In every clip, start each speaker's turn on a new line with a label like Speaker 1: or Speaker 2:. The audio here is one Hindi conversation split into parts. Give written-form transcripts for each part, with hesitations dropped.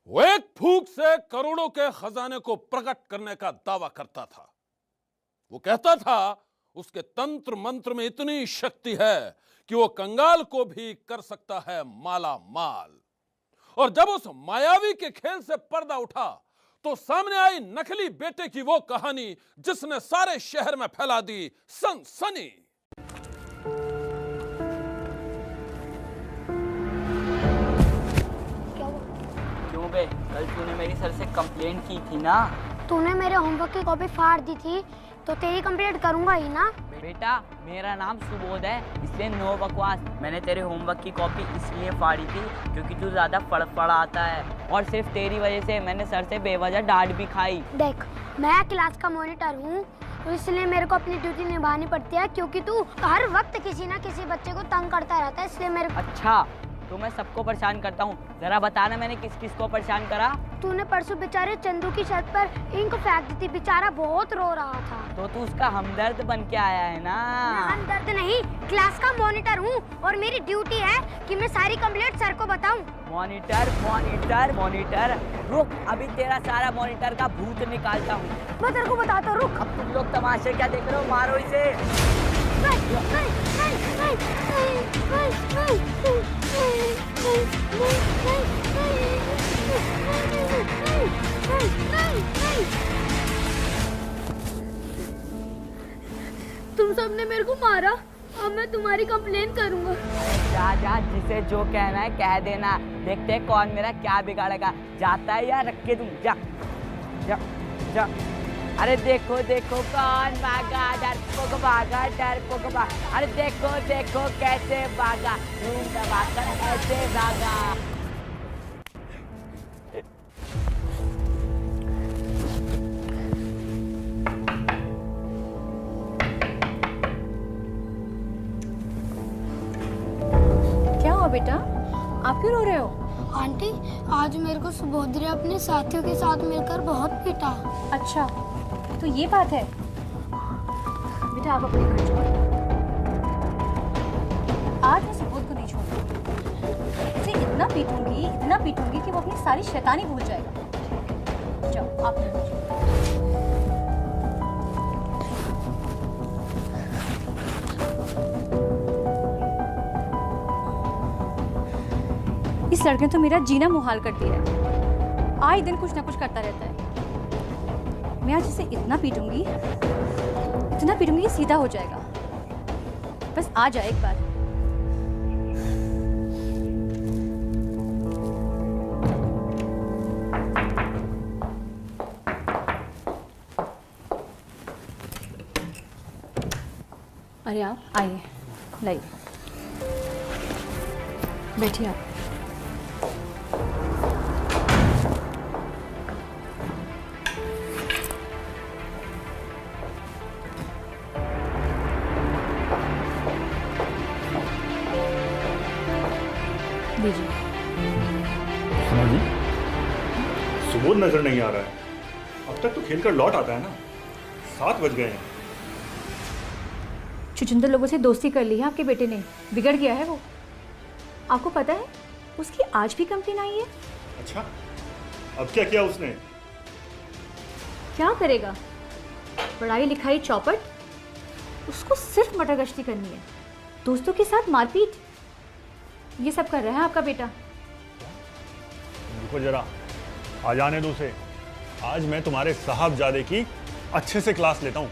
Speaker 1: वो एक फूंक से करोड़ों के खजाने को प्रकट करने का दावा करता था। वो कहता था उसके तंत्र मंत्र में इतनी शक्ति है कि वो कंगाल को भी कर सकता है माला माल। और जब उस मायावी के खेल से पर्दा उठा तो सामने आई नकली बेटे की वो कहानी जिसने सारे शहर में फैला दी सनसनी।
Speaker 2: क्यों बे, कल तूने मेरी सर से कंप्लेंट की थी ना।
Speaker 3: तूने मेरे होमवर्क की कॉपी फाड़ दी थी तो तेरी कंप्लेंट करूंगा ही ना।
Speaker 2: बेटा मेरा नाम सुबोध है, इसलिए नो बकवास। मैंने तेरे होमवर्क की कॉपी इसलिए फाड़ी थी क्योंकि तू ज्यादा फड़फड़ाता है और सिर्फ तेरी वजह से मैंने सर से बेवजह डांट भी खाई।
Speaker 3: देख, मैं क्लास का मॉनिटर हूँ तो इसलिए मेरे को अपनी ड्यूटी निभानी पड़ती है, क्योंकि तू हर वक्त किसी ना किसी बच्चे को तंग करता रहता है, इसलिए मेरे।
Speaker 2: अच्छा, तो मैं सबको परेशान करता हूँ। जरा बताना मैंने किस किस को परेशान करा।
Speaker 3: तूने परसों बेचारे चंदू की छत पर इंक फेंक दी थी, बेचारा बहुत रो रहा था।
Speaker 2: तो तू उसका हमदर्द बन के आया है ना।
Speaker 3: मैं हमदर्द नहीं, क्लास का मॉनिटर हूँ और मेरी ड्यूटी है कि मैं सारी कंप्लेंट सर को बताऊँ।
Speaker 2: मॉनिटर मॉनिटर मॉनिटर, रुक, अभी तेरा सारा मॉनिटर का भूत निकालता हूँ।
Speaker 3: मैं तेरे को बताता हूँ, रुक।
Speaker 2: अब तुम लोग तमाशे क्या देख रहे हो, मारो इसे।
Speaker 3: तुम सबने मेरे को मारा, अब मैं तुम्हारी कंप्लेन करूंगा।
Speaker 2: जा जा, जिसे जो कहना है कह देना, देखते हैं कौन मेरा क्या बिगाड़ेगा। जाता है या रख के तुम, जा जा जा। अरे देखो देखो कौन भागा, डरपोक भागा, डरपोक भागा। अरे देखो देखो कैसे भागा, धूम दबाकर कैसे भागा।
Speaker 4: क्या हुआ बेटा, आप क्यों रो रहे हो?
Speaker 3: आंटी, आज मेरे को सुबोध ने अपने साथियों के साथ मिलकर बहुत पीटा।
Speaker 4: अच्छा, तो ये बात है। बेटा आप अपने घर जाओ, आज मैं सुबोध को नहीं छोड़ूंगी। उसे इतना पीटूंगी कि वो अपनी सारी शैतानी भूल जाएगा। जाओ आप घर जाओ। इस लड़के ने तो मेरा जीना मुहाल कर दिया है। आए दिन कुछ ना कुछ करता रहता है। मैं आज इसे इतना पीटूंगी कि सीधा हो जाएगा। बस आ जाए एक बार। अरे आप आइए, लाइए, बैठिए आप। लीजिए।
Speaker 5: सुनो जी, सुबोध नजर नहीं आ रहा है। अब तक तो खेल कर लौट आता है ना। 7 बज गए हैं।
Speaker 4: छुछुंदर लोगों से दोस्ती कर ली है आपके बेटे ने, बिगड़ गया है वो। आपको पता है उसकी आज भी कंप्लेन आई है।
Speaker 5: अच्छा, अब क्या किया उसने?
Speaker 4: क्या करेगा, पढ़ाई लिखाई चौपट, उसको सिर्फ मटरगश्ती करनी है, दोस्तों के साथ मारपीट, ये सब कर रहा है आपका बेटा।
Speaker 5: रुको जरा, आ जाने दो उसे। आज मैं तुम्हारे साहबजादे की अच्छे से क्लास लेता हूँ।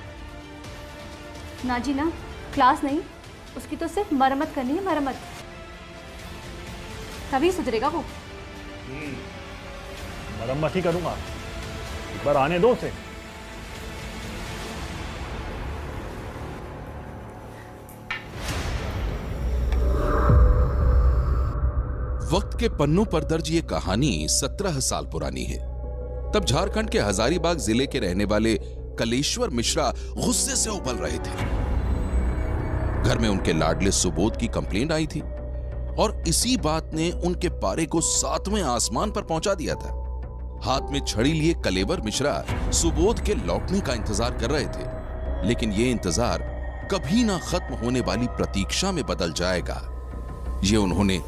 Speaker 4: ना जी ना, क्लास नहीं, उसकी तो सिर्फ मरम्मत करनी है, मरम्मत। तभी सुधरेगा वो।
Speaker 5: मरम्मत ही करूंगा, एक बार आने दो उसे।
Speaker 6: वक्त के पन्नों पर दर्ज ये कहानी 17 साल पुरानी है। तब झारखंड के हजारीबाग जिले के रहने वाले कलेश्वर मिश्रा गुस्से से उबल रहे थे। घर में उनके लाडले सुबोध की कंप्लेंट आई थी और इसी बात ने उनके पारे को 7वें आसमान पर पहुंचा दिया था। हाथ में छड़ी लिए कलेवर मिश्रा सुबोध के लौटने का इंतजार कर रहे थे, लेकिन यह इंतजार कभी ना खत्म होने वाली प्रतीक्षा में बदल जाएगा, ये उन्होंने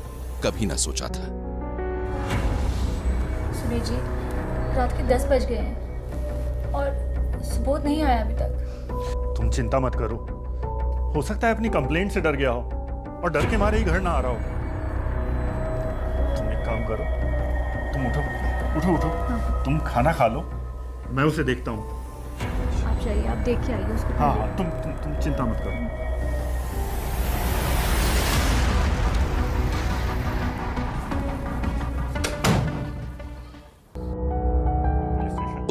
Speaker 6: कभी ना सोचा था।
Speaker 4: अम्मी जी, रात के 10 बज गए हैं और सुबोध नहीं आया अभी तक।
Speaker 5: तुम चिंता मत करो, हो सकता है अपनी कंप्लेंट से डर गया हो और डर के मारे ही घर ना आ रहा हो। तुम एक काम करो, तुम उठो उठो उठो।
Speaker 4: हाँ।
Speaker 5: तुम खाना खा लो, मैं उसे देखता हूँ।
Speaker 4: आप जाइए, आप देख के आइए उसको।
Speaker 5: हाँ हाँ, तुम चिंता मत करो।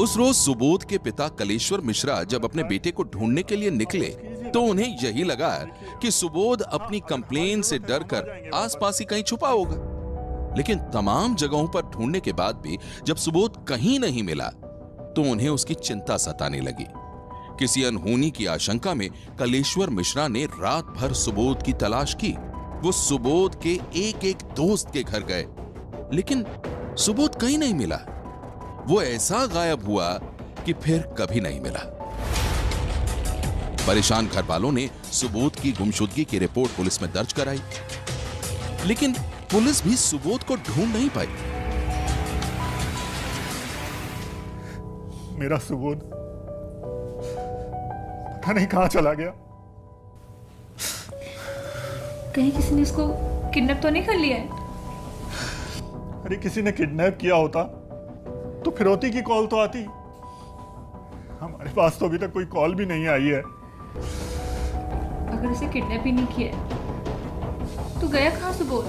Speaker 6: उस रोज सुबोध के पिता कलेश्वर मिश्रा जब अपने बेटे को ढूंढने के लिए निकले तो उन्हें यही लगा कि सुबोध अपनी कंप्लेन से डरकर आसपास ही कहीं छुपा होगा। लेकिन तमाम जगहों पर ढूंढने के बाद भी जब सुबोध कहीं नहीं मिला तो उन्हें उसकी चिंता सताने लगी। किसी अनहोनी की आशंका में कलेश्वर मिश्रा ने रात भर सुबोध की तलाश की। वो सुबोध के एक एक दोस्त के घर गए, लेकिन सुबोध कहीं नहीं मिला। वो ऐसा गायब हुआ कि फिर कभी नहीं मिला। परेशान घर वालों ने सुबोध की गुमशुदगी की रिपोर्ट पुलिस में दर्ज कराई, लेकिन पुलिस भी सुबोध को ढूंढ नहीं पाई।
Speaker 5: मेरा सुबोध पता नहीं कहां चला गया।
Speaker 4: कहीं किसी ने इसको किडनैप तो नहीं कर लिया है?
Speaker 5: अरे किसी ने किडनैप किया होता तो फिरौती की कॉल तो आती। हमारे पास तो अभी तक कोई कॉल भी नहीं आई है।
Speaker 4: अगर उसे किडनैप ही नहीं किया है तो गया कहाँ सुबोध?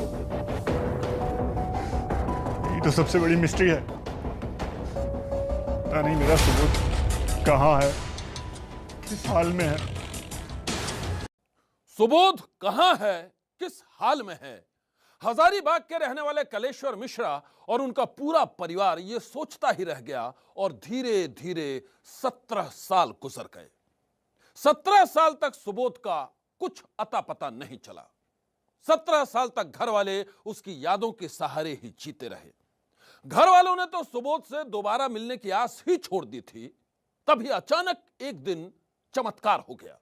Speaker 5: ये तो सबसे बड़ी मिस्ट्री है। पता नहीं मेरा सुबोध कहाँ है, किस हाल में है।
Speaker 1: सुबोध कहां है, किस हाल में है? हजारीबाग के रहने वाले कलेश्वर मिश्रा और उनका पूरा परिवार यह सोचता ही रह गया और धीरे धीरे 17 साल गुजर गए। 17 साल तक सुबोध का कुछ अता पता नहीं चला। 17 साल तक घर वाले उसकी यादों के सहारे ही जीते रहे। घर वालों ने तो सुबोध से दोबारा मिलने की आस ही छोड़ दी थी। तभी अचानक एक दिन चमत्कार हो गया।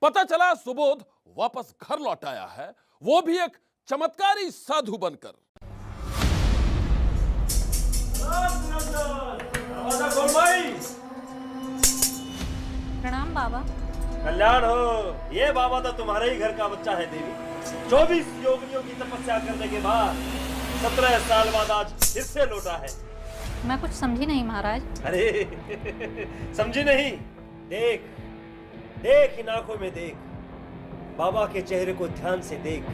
Speaker 1: पता चला सुबोध वापस घर लौट आया है, वो भी एक चमत्कारी साधु बनकर।
Speaker 4: प्रणाम बाबा।
Speaker 7: कल्याण हो। ये बाबा तो तुम्हारे ही घर का बच्चा है देवी। 24 योगियों की तपस्या करने के बाद 17 साल बाद आज फिर से लौटा है।
Speaker 4: मैं कुछ समझी नहीं महाराज।
Speaker 7: अरे समझी नहीं? देख देख, इन आंखों में देख, बाबा के चेहरे को ध्यान से देख।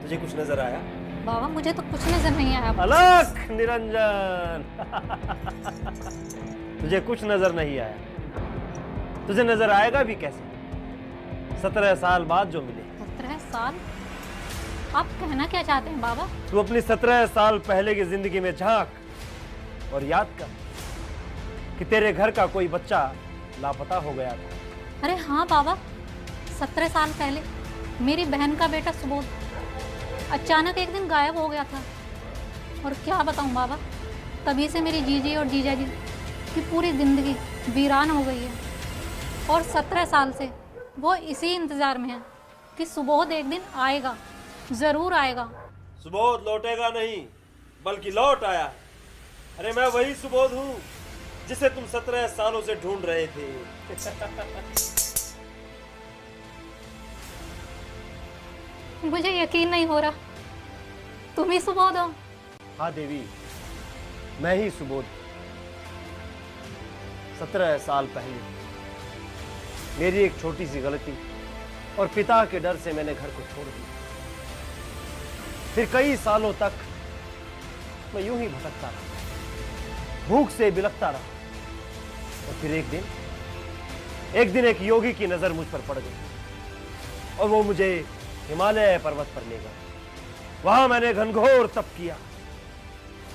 Speaker 7: तुझे कुछ नजर आया?
Speaker 4: बाबा मुझे तो कुछ नजर नहीं आया।
Speaker 7: अलख निरंजन। तुझे कुछ नजर नहीं आया, तुझे नजर आएगा भी कैसे? 17 साल बाद जो मिले।
Speaker 4: 17 साल? आप कहना क्या चाहते हैं बाबा?
Speaker 7: तू अपनी 17 साल पहले की जिंदगी में झांक और याद कर कि तेरे घर का कोई बच्चा लापता हो गया था।
Speaker 4: अरे हाँ बाबा, 17 साल पहले मेरी बहन का बेटा सुबोध अचानक एक दिन गायब हो गया था। और क्या बताऊं बाबा, तभी से मेरी जीजी और जीजा जी की पूरी जिंदगी वीरान हो गई है। और 17 साल से वो इसी इंतजार में है कि सुबोध एक दिन आएगा, जरूर आएगा।
Speaker 7: सुबोध लौटेगा नहीं, बल्कि लौट आया है। अरे मैं वही सुबोध हूँ जिसे तुम 17 सालों से ढूंढ रहे थे।
Speaker 4: मुझे यकीन नहीं हो रहा, तुम ही सुबोध हो?
Speaker 7: हाँ देवी, मैं ही सुबोध। 17 साल पहले मेरी एक छोटी सी गलती और पिता के डर से मैंने घर को छोड़ दिया। फिर कई सालों तक मैं यूं ही भटकता रहा, भूख से बिलखता रहा। और फिर एक दिन एक योगी की नजर मुझ पर पड़ गई और वो मुझे हिमालय पर्वत पर ले गया। वहां मैंने घनघोर तप किया,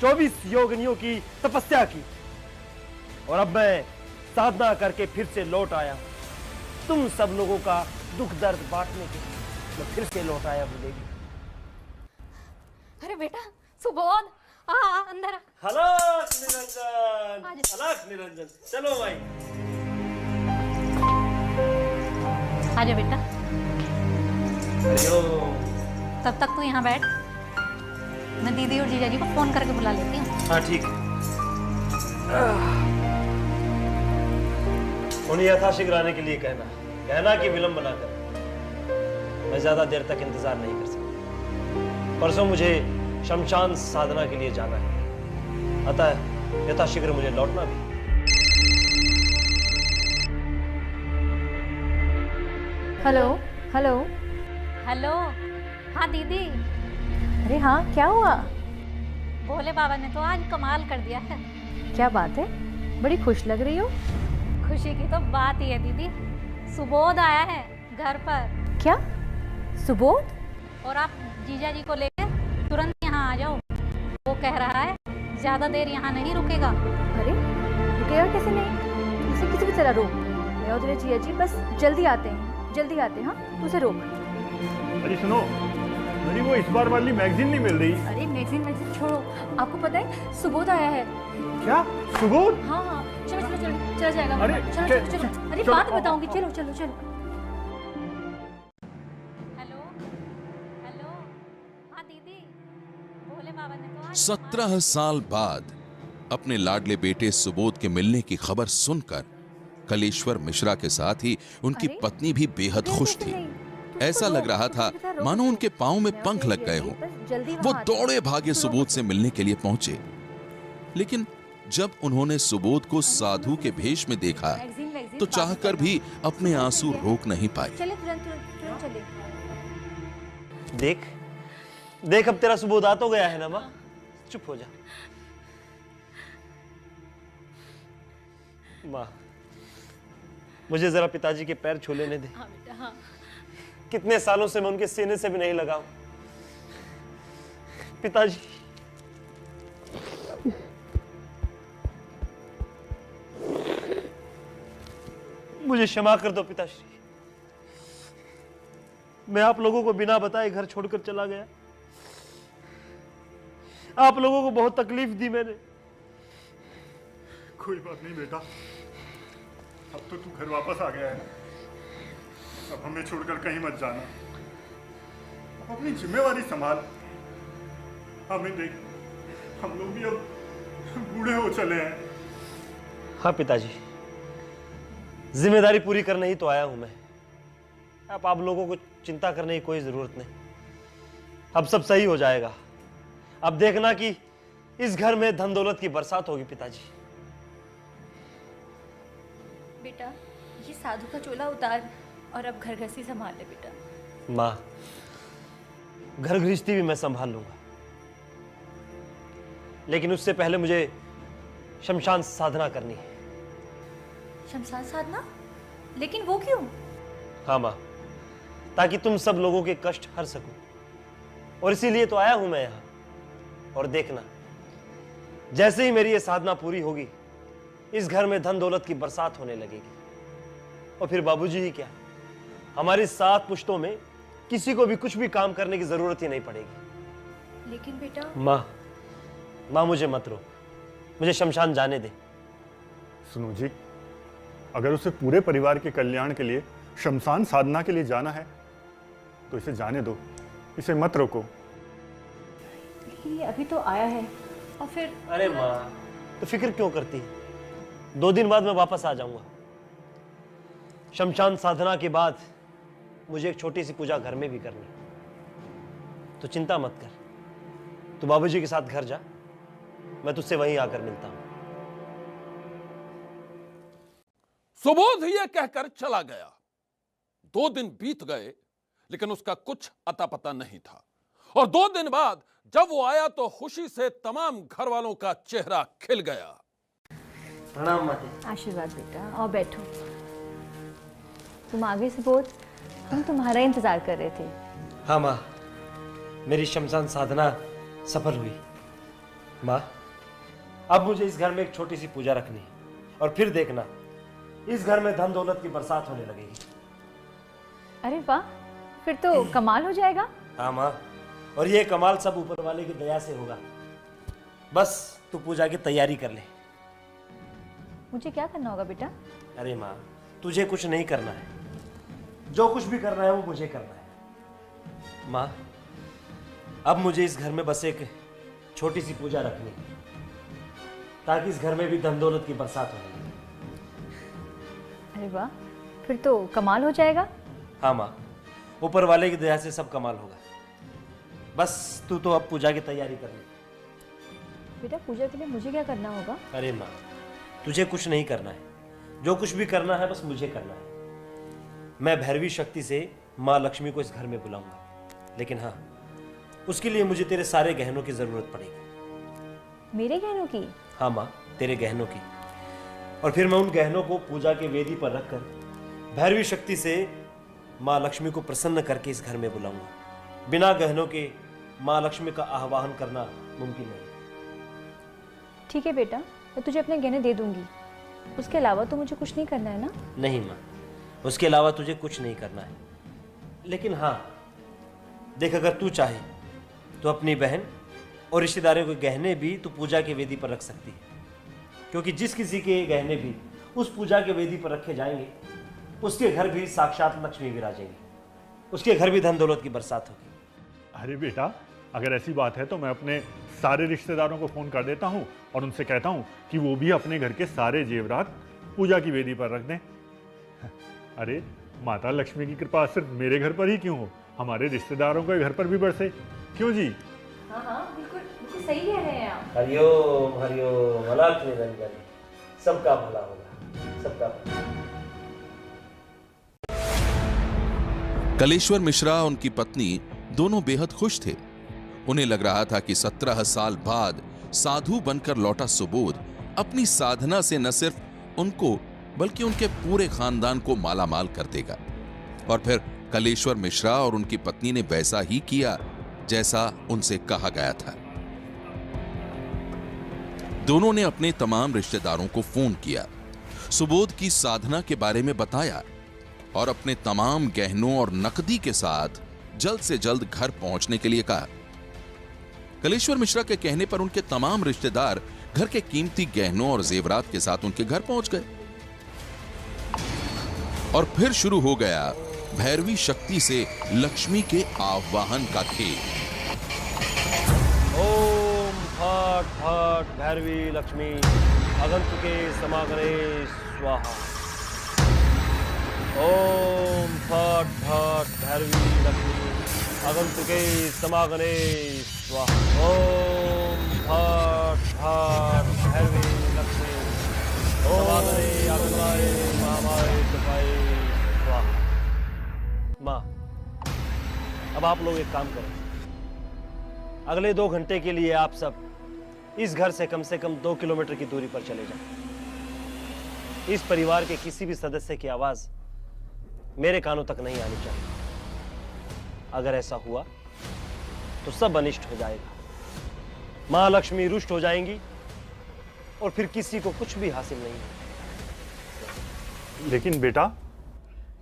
Speaker 7: 24 योगिनियों की तपस्या की और अब मैं साधना करके फिर से लौट आया। तुम सब लोगों का दुख दर्द बांटने के लिए मैं फिर से लौट आया हूं देवी।
Speaker 4: अरे बेटा सुबोध, आ अंदर आ।
Speaker 7: अलख निरंजन, अलख निरंजन, चलो भाई।
Speaker 4: आजा बेटा।
Speaker 7: हरिओम।
Speaker 4: तब तक तू यहाँ बैठ, मैं दीदी और जीजा जी को फोन करके बुला लेती हूँ।
Speaker 7: हाँ ठीक है। उन्हें यथाशीघ्र आने के लिए कहना कि विलंब ना करें। मैं ज्यादा देर तक इंतजार नहीं कर सकता। परसों मुझे शमशान साधना के लिए जाना है, अतः यथाशीघ्र मुझे लौटना भी।
Speaker 4: Hello hello
Speaker 8: hello. हाँ दीदी,
Speaker 4: अरे हाँ, क्या हुआ?
Speaker 8: भोले बाबा ने तो आज कमाल कर दिया है।
Speaker 4: क्या बात है, बड़ी खुश लग रही हो।
Speaker 8: खुशी की तो बात ही है दीदी, सुबोध आया है घर पर।
Speaker 4: क्या सुबोध?
Speaker 8: और आप जीजा जी को लेकर तुरंत यहाँ आ जाओ। वो कह रहा है ज्यादा देर यहाँ नहीं रुकेगा।
Speaker 4: अरे रुकेगा कैसे नहीं, उसे किसी भी तरह रोक। मैं और तेरे जिया जी बस जल्दी आते हैं, जल्दी आते हैं। हाँ, तू उसे रोक।
Speaker 5: अरे सुनो, मेरी वो इस बार वाली मैगजीन नहीं मिल रही।
Speaker 4: अरे मैगजीन छोड़ो, आपको पता है सुबोध आया है।
Speaker 5: क्या सुबोध?
Speaker 4: हाँ हाँ, चलो चलो चलो, चला जाएगा।
Speaker 5: अरे,
Speaker 4: चलो चलो चलो, अरे
Speaker 5: चलो,
Speaker 4: बात बताऊंगी, चलो चलो चलो।
Speaker 8: Hello hello. हाँ दीदी, भोले बाबा ने तो आज
Speaker 6: 17 साल बाद अपने लाडले बेटे सुबोध के मिलने की खबर सुनकर कलेश्वर मिश्रा के साथ ही उनकी
Speaker 4: अरे,
Speaker 6: पत्नी भी बेहद खुश थी। ऐसा लग रहा था मानो उनके पांव में पंख लग गए हों। वो दौड़े भागे सुबोध से मिलने के लिए पहुंचे, लेकिन जब उन्होंने सुबोध को साधु के भेष में देखा तो चाहकर भी अपने आंसू रोक नहीं पाए।
Speaker 4: चले तुरंत तुरंत चले।
Speaker 7: देख देख, अब तेरा सुबोध आ तो गया है ना माँ। चुप हो जा माँ, मुझे जरा पिताजी के पैर छू लेने दे।
Speaker 4: हाँ बेटा, हाँ।
Speaker 7: कितने सालों से मैं उनके सीने से भी नहीं लगा हूं। पिताजी, मुझे क्षमा कर दो पिताश्री। मैं आप लोगों को बिना बताए घर छोड़कर चला गया। आप लोगों को बहुत तकलीफ दी मैंने।
Speaker 5: कोई बात नहीं बेटा, अब तो तू घर वापस आ गया है। अब हमें छोड़कर कहीं मत जाना। अब अपनी जिम्मेवारी संभाल। हमें देख, हम लोग भी अब बूढ़े हो चले हैं।
Speaker 7: हाँ पिताजी, जिम्मेदारी पूरी करने ही तो आया हूं मैं। अब आप लोगों को चिंता करने की कोई जरूरत नहीं। अब सब सही हो जाएगा। अब देखना कि इस घर में धन दौलत की बरसात होगी पिताजी।
Speaker 4: बेटा, ये साधु का चोला उतार और अब घर गृहस्थी संभाल ले बेटा।
Speaker 7: माँ, घर गृहस्थी भी मैं संभाल लूंगा, लेकिन उससे पहले मुझे शमशान साधना करनी है।
Speaker 4: शमशान साधना? लेकिन वो क्यों?
Speaker 7: हाँ माँ, ताकि तुम सब लोगों के कष्ट हर सकूं, और इसीलिए तो आया हूं मैं यहां। और देखना, जैसे ही मेरी ये साधना पूरी होगी, इस घर में धन दौलत की बरसात होने लगेगी। और फिर बाबूजी ही क्या, हमारी 7 पुश्तों में किसी को भी कुछ भी काम करने की जरूरत ही नहीं पड़ेगी।
Speaker 4: लेकिन बेटा।
Speaker 7: माँ मुझे मत रोक, मुझे शमशान जाने दे।
Speaker 5: सुनो जी, अगर उसे पूरे परिवार के कल्याण के लिए शमशान साधना के लिए जाना है तो इसे जाने दो, इसे मत रोको।
Speaker 4: ये अभी तो आया है और फिर।
Speaker 7: अरे माँ, तो फिक्र क्यों करती है? 2 दिन बाद मैं वापस आ जाऊंगा। शमशान साधना के बाद मुझे एक छोटी सी पूजा घर में भी करनी, तो चिंता मत कर। तू बाबूजी के साथ घर जा, मैं तुझसे वहीं आकर मिलता हूं।
Speaker 1: सुबोध यह कहकर चला गया। 2 दिन बीत गए, लेकिन उसका कुछ अता पता नहीं था। और 2 दिन बाद जब वो आया तो खुशी से तमाम घर वालों का चेहरा खिल गया।
Speaker 7: प्रणाम माता।
Speaker 4: आशीर्वाद बेटा, और बैठो। तुम आगे से बोल, हम तुम्हारा इंतजार कर रहे थे।
Speaker 7: हाँ माँ, मेरी शमशान साधना सफल हुई। माँ, अब मुझे इस घर में एक छोटी सी पूजा रखनी है, और फिर देखना, इस घर में धन दौलत की बरसात होने लगेगी।
Speaker 4: अरे वाह, फिर तो कमाल हो जाएगा।
Speaker 7: हाँ माँ, और ये कमाल सब ऊपर वाले की दया से होगा। बस तू पूजा की तैयारी कर ले।
Speaker 4: मुझे क्या करना होगा बेटा?
Speaker 7: अरे माँ, तुझे कुछ नहीं करना है, जो कुछ भी करना है वो मुझे करना है। माँ, अब मुझे इस घर में बस एक छोटी सी पूजा रखनी है, ताकि इस घर में भी धन दौलत की बरसात हो।
Speaker 4: अरे वाह, फिर तो कमाल हो जाएगा।
Speaker 7: हाँ माँ, ऊपर वाले की दया से सब कमाल होगा। बस तू तो अब पूजा की तैयारी कर ले।
Speaker 4: बेटा पूजा के लिए मुझे क्या करना होगा?
Speaker 7: अरे माँ, तुझे कुछ नहीं करना है, जो कुछ भी करना है बस मुझे करना है। मैं भैरवी शक्ति से माँ लक्ष्मी को इस घर में बुलाऊंगा, लेकिन हाँ, उसके लिए मुझे तेरे सारे गहनों की जरूरत पड़ेगी।
Speaker 4: मेरे गहनों की?
Speaker 7: हाँ माँ, तेरे गहनों की। और फिर मैं उन गहनों को पूजा के वेदी पर रखकर भैरवी शक्ति से माँ लक्ष्मी को प्रसन्न करके इस घर में बुलाऊंगा। बिना गहनों के माँ लक्ष्मी का आह्वान करना मुमकिन नहीं।
Speaker 4: ठीक है बेटा, मैं तुझे अपने गहने दे दूंगी। उसके अलावा तो मुझे कुछ नहीं करना है ना?
Speaker 7: नहीं माँ, उसके अलावा तुझे कुछ नहीं करना है। लेकिन हाँ देख, अगर तू चाहे तो अपनी बहन और रिश्तेदारों के गहने भी तू पूजा के वेदी पर रख सकती है, क्योंकि जिस किसी के गहने भी उस पूजा के वेदी पर रखे जाएंगे उसके घर भी साक्षात लक्ष्मी विराजेंगे, उसके घर भी धन दौलत की बरसात होगी।
Speaker 5: अरे बेटा, अगर ऐसी बात है तो मैं अपने सारे रिश्तेदारों को फोन कर देता हूँ और उनसे कहता हूँ कि वो भी अपने घर के सारे जेवरात पूजा की वेदी पर रख दें। अरे माता लक्ष्मी की कृपा सिर्फ मेरे घर पर ही क्यों हो, हमारे रिश्तेदारों के घर पर भी बरसे। क्यों जी?
Speaker 4: हाँ हाँ, बिल्कुल बिल्कुल सही कह रहे हैं आप।
Speaker 7: हरिओम हरिओम, अलख निरंजन, सबका भला होगा, सबका भला।
Speaker 6: कलेश्वर मिश्रा और उनकी पत्नी दोनों बेहद खुश थे। उन्हें लग रहा था कि 17 साल बाद साधु बनकर लौटा सुबोध अपनी साधना से न सिर्फ उनको बल्कि उनके पूरे खानदान को मालामाल कर देगा। और फिर कलेश्वर मिश्रा और उनकी पत्नी ने वैसा ही किया जैसा उनसे कहा गया था। दोनों ने अपने तमाम रिश्तेदारों को फोन किया, सुबोध की साधना के बारे में बताया और अपने तमाम गहनों और नकदी के साथ जल्द से जल्द घर पहुंचने के लिए कहा। कलेश्वर मिश्रा के कहने पर उनके तमाम रिश्तेदार घर के कीमती गहनों और जेवरात के साथ उनके घर पहुंच गए और फिर शुरू हो गया भैरवी शक्ति से लक्ष्मी के आवाहन का खेल।
Speaker 7: ओम फट फट भैरवी लक्ष्मी आगंतुके समागमे स्वाहा। ओम फट फट भैरवी लक्ष्मी आगंतुके समागमे स्वाहा। ओम फट फट भैरवी लक्ष्मी समागमे आगंतुके महामाये तपाये स्वाहा। माँ, अब आप लोग एक काम करें, अगले 2 घंटे के लिए आप सब इस घर से कम 2 किलोमीटर की दूरी पर चले जाएं। इस परिवार के किसी भी सदस्य की आवाज मेरे कानों तक नहीं आनी चाहिए। अगर ऐसा हुआ तो सब अनिष्ट हो जाएगा, मां लक्ष्मी रुष्ट हो जाएंगी और फिर किसी को कुछ भी हासिल नहीं होगा।
Speaker 5: लेकिन बेटा,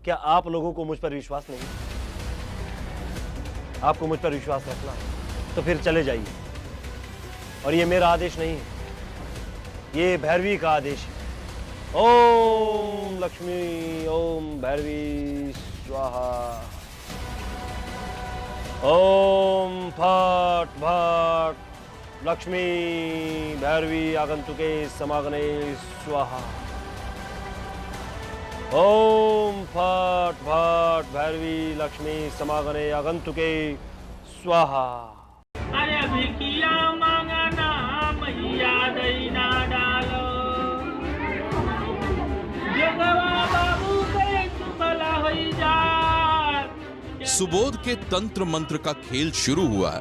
Speaker 7: क्या आप लोगों को मुझ पर विश्वास नहीं? आपको मुझ पर विश्वास रखना तो फिर चले जाइए। और ये मेरा आदेश नहीं है, ये भैरवी का आदेश है। ओम लक्ष्मी ओम भैरवी स्वाहा। ओम फट फट लक्ष्मी भैरवी आगंतुके समागमे स्वाहा। ओम फट फट भैरवी लक्ष्मी समागमे आगंतुके स्वाहा।
Speaker 9: अरे भिकिया मांगना मैया दैना डालो, जगवा बाबू के सुबला होई जा।
Speaker 6: सुबोध के तंत्र मंत्र का खेल शुरू हुआ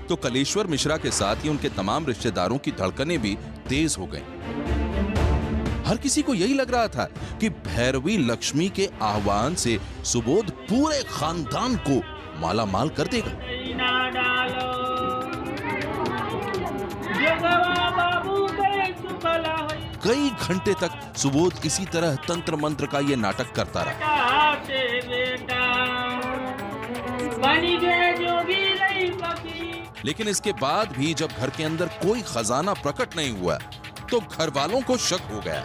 Speaker 6: तो कलेश्वर मिश्रा के साथ ही उनके तमाम रिश्तेदारों की धड़कनें भी तेज हो गईं। हर किसी को यही लग रहा था कि भैरवी लक्ष्मी के आह्वान से सुबोध पूरे खानदान को माला माल कर देगा। कई घंटे तक सुबोध इसी तरह तंत्र मंत्र का ये नाटक करता रहा। लेकिन इसके बाद भी जब घर के अंदर कोई खजाना प्रकट नहीं हुआ तो घर वालों को शक हो गया।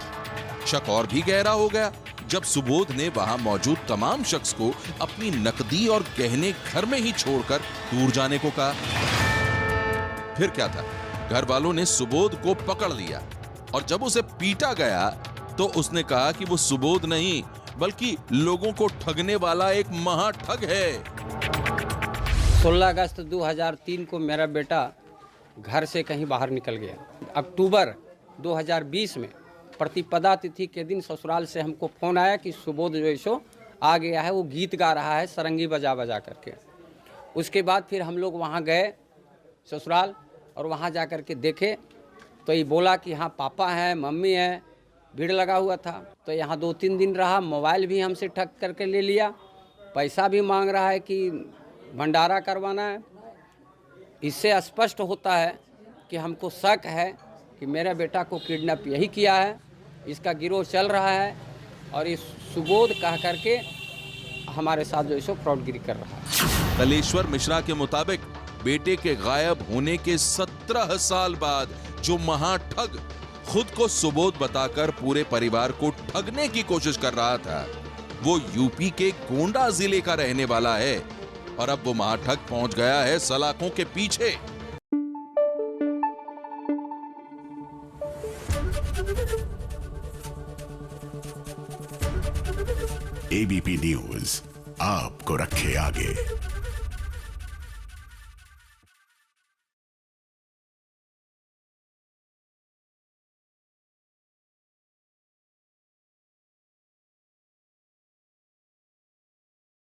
Speaker 6: शक और भी गहरा हो गया जब सुबोध ने वहां मौजूद तमाम शख्स को अपनी नकदी और गहने घर में ही छोड़कर दूर जाने को कहा। फिर क्या था, घर वालों ने सुबोध को पकड़ लिया और जब उसे पीटा गया तो उसने कहा कि वो सुबोध नहीं बल्कि लोगों को ठगने वाला एक महाठग है।
Speaker 10: 16 अगस्त 2003 को मेरा बेटा घर से कहीं बाहर निकल गया। अक्टूबर 2020 में प्रतिपदा तिथि के दिन ससुराल से हमको फोन आया कि सुबोध जो सो आ गया है, वो गीत गा रहा है सरंगी बजा बजा करके। उसके बाद फिर हम लोग वहाँ गए ससुराल और वहाँ जा कर के देखे तो ये बोला कि हाँ पापा हैं, मम्मी है, भीड़ लगा हुआ था। तो यहाँ 2-3 दिन रहा, मोबाइल भी हमसे ठग करके ले लिया, पैसा भी मांग रहा है कि भंडारा करवाना है। इससे स्पष्ट होता है कि हमको शक है कि मेरे बेटा को किडनैप यही किया है, इसका गिरोह चल रहा है और इस सुबोध कह करके हमारे साथ जो है फ्रॉडगिरी कर रहा है।
Speaker 6: कलेश्वर मिश्रा के मुताबिक बेटे के गायब होने के 17 साल बाद जो महाठग खुद को सुबोध बताकर पूरे परिवार को ठगने की कोशिश कर रहा था, वो यूपी के गोंडा जिले का रहने वाला है और अब वो महाठग पहुंच गया है सलाखों के पीछे।
Speaker 11: एबीपी न्यूज आपको रखे आगे।